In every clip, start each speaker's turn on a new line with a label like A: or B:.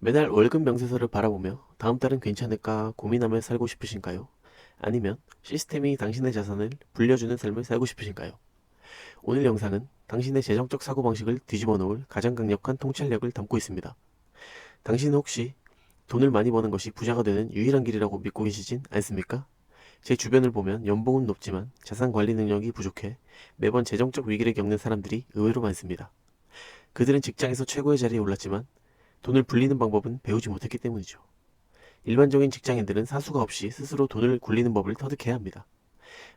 A: 매달 월급 명세서를 바라보며 다음 달은 괜찮을까 고민하며 살고 싶으신가요? 아니면 시스템이 당신의 자산을 불려주는 삶을 살고 싶으신가요? 오늘 영상은 당신의 재정적 사고방식을 뒤집어 놓을 가장 강력한 통찰력을 담고 있습니다. 당신은 혹시 돈을 많이 버는 것이 부자가 되는 유일한 길이라고 믿고 계시진 않습니까? 제 주변을 보면 연봉은 높지만 자산 관리 능력이 부족해 매번 재정적 위기를 겪는 사람들이 의외로 많습니다. 그들은 직장에서 최고의 자리에 올랐지만 돈을 불리는 방법은 배우지 못했기 때문이죠. 일반적인 직장인들은 사수가 없이 스스로 돈을 굴리는 법을 터득해야 합니다.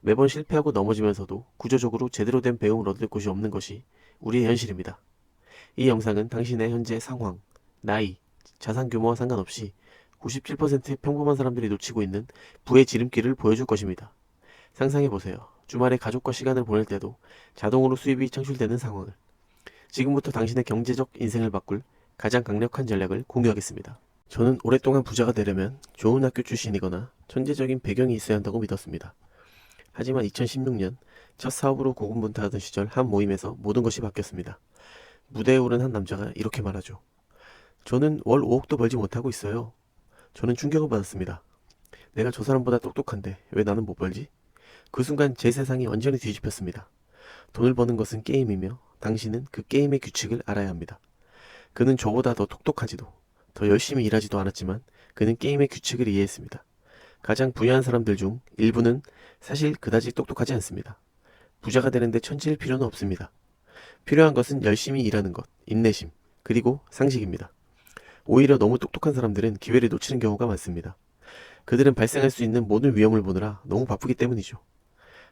A: 매번 실패하고 넘어지면서도 구조적으로 제대로 된 배움을 얻을 곳이 없는 것이 우리의 현실입니다. 이 영상은 당신의 현재 상황, 나이, 자산 규모와 상관없이 97%의 평범한 사람들이 놓치고 있는 부의 지름길을 보여줄 것입니다. 상상해보세요. 주말에 가족과 시간을 보낼 때도 자동으로 수입이 창출되는 상황을. 지금부터 당신의 경제적 인생을 바꿀 가장 강력한 전략을 공유하겠습니다. 저는 오랫동안 부자가 되려면 좋은 학교 출신이거나 천재적인 배경이 있어야 한다고 믿었습니다. 하지만 2016년 첫 사업으로 고군분투하던 시절 한 모임에서 모든 것이 바뀌었습니다. 무대에 오른 한 남자가 이렇게 말하죠. 저는 월 5억도 벌지 못하고 있어요. 저는 충격을 받았습니다. 내가 저 사람보다 똑똑한데 왜 나는 못 벌지? 그 순간 제 세상이 완전히 뒤집혔습니다. 돈을 버는 것은 게임이며 당신은 그 게임의 규칙을 알아야 합니다. 그는 저보다 더 똑똑하지도 더 열심히 일하지도 않았지만 그는 게임의 규칙을 이해했습니다. 가장 부유한 사람들 중 일부는 사실 그다지 똑똑하지 않습니다. 부자가 되는데 천재일 필요는 없습니다. 필요한 것은 열심히 일하는 것, 인내심, 그리고 상식입니다. 오히려 너무 똑똑한 사람들은 기회를 놓치는 경우가 많습니다. 그들은 발생할 수 있는 모든 위험을 보느라 너무 바쁘기 때문이죠.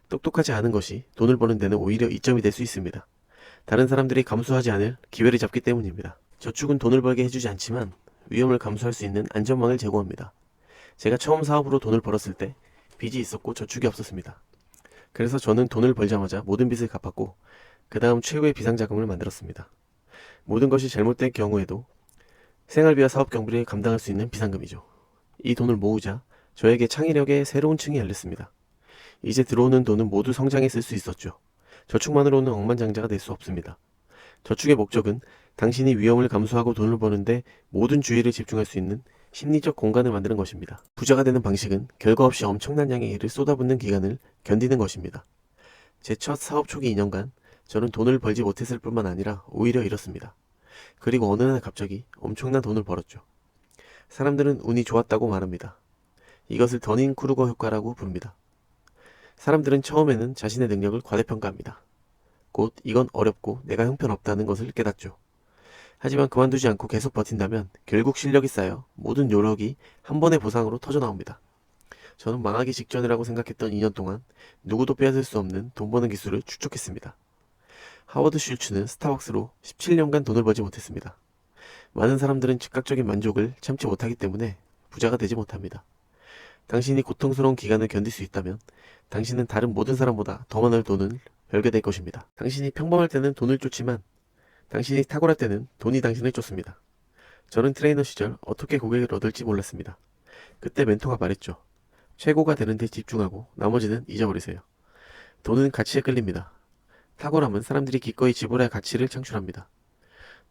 A: 똑똑하지 않은 것이 돈을 버는 데는 오히려 이점이 될 수 있습니다. 다른 사람들이 감수하지 않을 기회를 잡기 때문입니다. 저축은 돈을 벌게 해주지 않지만 위험을 감수할 수 있는 안전망을 제공합니다. 제가 처음 사업으로 돈을 벌었을 때 빚이 있었고 저축이 없었습니다. 그래서 저는 돈을 벌자마자 모든 빚을 갚았고 그 다음 최고의 비상자금을 만들었습니다. 모든 것이 잘못된 경우에도 생활비와 사업 경비를 감당할 수 있는 비상금이죠. 이 돈을 모으자 저에게 창의력의 새로운 층이 열렸습니다. 이제 들어오는 돈은 모두 성장에 쓸 수 있었죠. 저축만으로는 억만장자가 될 수 없습니다. 저축의 목적은 당신이 위험을 감수하고 돈을 버는데 모든 주의를 집중할 수 있는 심리적 공간을 만드는 것입니다. 부자가 되는 방식은 결과 없이 엄청난 양의 일을 쏟아붓는 기간을 견디는 것입니다. 제 첫 사업 초기 2년간 저는 돈을 벌지 못했을 뿐만 아니라 오히려 잃었습니다. 그리고 어느 날 갑자기 엄청난 돈을 벌었죠. 사람들은 운이 좋았다고 말합니다. 이것을 더닝크루거 효과라고 부릅니다. 사람들은 처음에는 자신의 능력을 과대평가합니다. 곧 이건 어렵고 내가 형편없다는 것을 깨닫죠. 하지만 그만두지 않고 계속 버틴다면 결국 실력이 쌓여 모든 노력이 한 번의 보상으로 터져나옵니다. 저는 망하기 직전이라고 생각했던 2년 동안 누구도 빼앗을 수 없는 돈 버는 기술을 축적했습니다. 하워드 슐츠는 스타벅스로 17년간 돈을 벌지 못했습니다. 많은 사람들은 즉각적인 만족을 참지 못하기 때문에 부자가 되지 못합니다. 당신이 고통스러운 기간을 견딜 수 있다면 당신은 다른 모든 사람보다 더 많은 돈을 벌게 될 것입니다. 당신이 평범할 때는 돈을 쫓지만 당신이 탁월할 때는 돈이 당신을 쫓습니다. 저는 트레이너 시절 어떻게 고객을 얻을지 몰랐습니다. 그때 멘토가 말했죠. 최고가 되는 데 집중하고 나머지는 잊어버리세요. 돈은 가치에 끌립니다. 탁월함은 사람들이 기꺼이 지불할 가치를 창출합니다.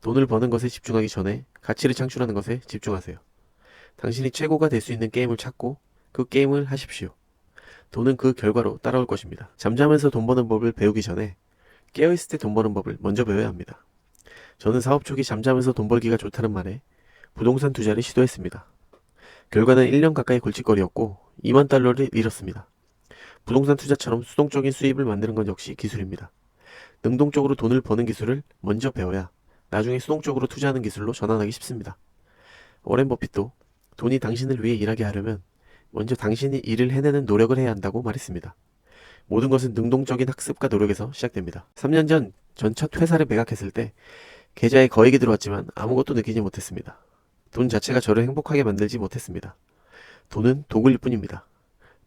A: 돈을 버는 것에 집중하기 전에 가치를 창출하는 것에 집중하세요. 당신이 최고가 될 수 있는 게임을 찾고 그 게임을 하십시오. 돈은 그 결과로 따라올 것입니다. 잠자면서 돈 버는 법을 배우기 전에 깨어있을 때 돈 버는 법을 먼저 배워야 합니다. 저는 사업 초기 잠자면서 돈 벌기가 좋다는 말에 부동산 투자를 시도했습니다. 결과는 1년 가까이 골칫거리였고 2만 달러를 잃었습니다. 부동산 투자처럼 수동적인 수입을 만드는 건 역시 기술입니다. 능동적으로 돈을 버는 기술을 먼저 배워야 나중에 수동적으로 투자하는 기술로 전환하기 쉽습니다. 워렌 버핏도 돈이 당신을 위해 일하게 하려면 먼저 당신이 일을 해내는 노력을 해야 한다고 말했습니다. 모든 것은 능동적인 학습과 노력에서 시작됩니다. 3년 전 전 첫 회사를 매각했을 때 계좌에 거액이 들어왔지만 아무것도 느끼지 못했습니다. 돈 자체가 저를 행복하게 만들지 못했습니다. 돈은 도구일 뿐입니다.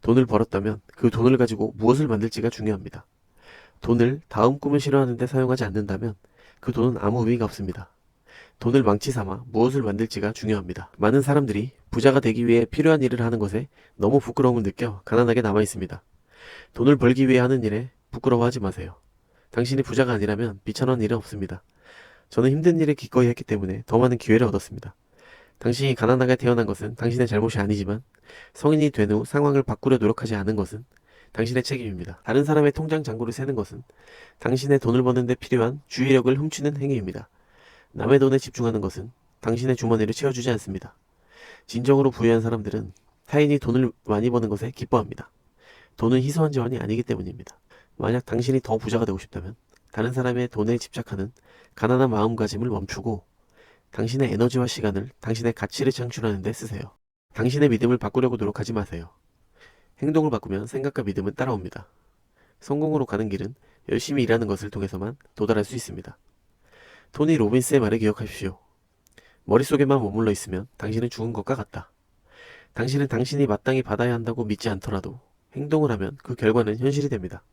A: 돈을 벌었다면 그 돈을 가지고 무엇을 만들지가 중요합니다. 돈을 다음 꿈을 실현하는데 사용하지 않는다면 그 돈은 아무 의미가 없습니다. 돈을 망치 삼아 무엇을 만들지가 중요합니다. 많은 사람들이 부자가 되기 위해 필요한 일을 하는 것에 너무 부끄러움을 느껴 가난하게 남아 있습니다. 돈을 벌기 위해 하는 일에 부끄러워하지 마세요. 당신이 부자가 아니라면 비천한 일은 없습니다. 저는 힘든 일을 기꺼이 했기 때문에 더 많은 기회를 얻었습니다. 당신이 가난하게 태어난 것은 당신의 잘못이 아니지만 성인이 된 후 상황을 바꾸려 노력하지 않은 것은 당신의 책임입니다. 다른 사람의 통장 잔고를 세는 것은 당신의 돈을 버는 데 필요한 주의력을 훔치는 행위입니다. 남의 돈에 집중하는 것은 당신의 주머니를 채워주지 않습니다. 진정으로 부유한 사람들은 타인이 돈을 많이 버는 것에 기뻐합니다. 돈은 희소한 자원이 아니기 때문입니다. 만약 당신이 더 부자가 되고 싶다면 다른 사람의 돈에 집착하는 가난한 마음가짐을 멈추고 당신의 에너지와 시간을 당신의 가치를 창출하는 데 쓰세요. 당신의 믿음을 바꾸려고 노력하지 마세요. 행동을 바꾸면 생각과 믿음은 따라옵니다. 성공으로 가는 길은 열심히 일하는 것을 통해서만 도달할 수 있습니다. 토니 로빈스의 말을 기억하십시오. 머릿속에만 머물러 있으면 당신은 죽은 것과 같다. 당신은 당신이 마땅히 받아야 한다고 믿지 않더라도 행동을 하면 그 결과는 현실이 됩니다.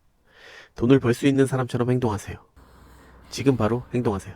A: 돈을 벌 수 있는 사람처럼 행동하세요. 지금 바로 행동하세요.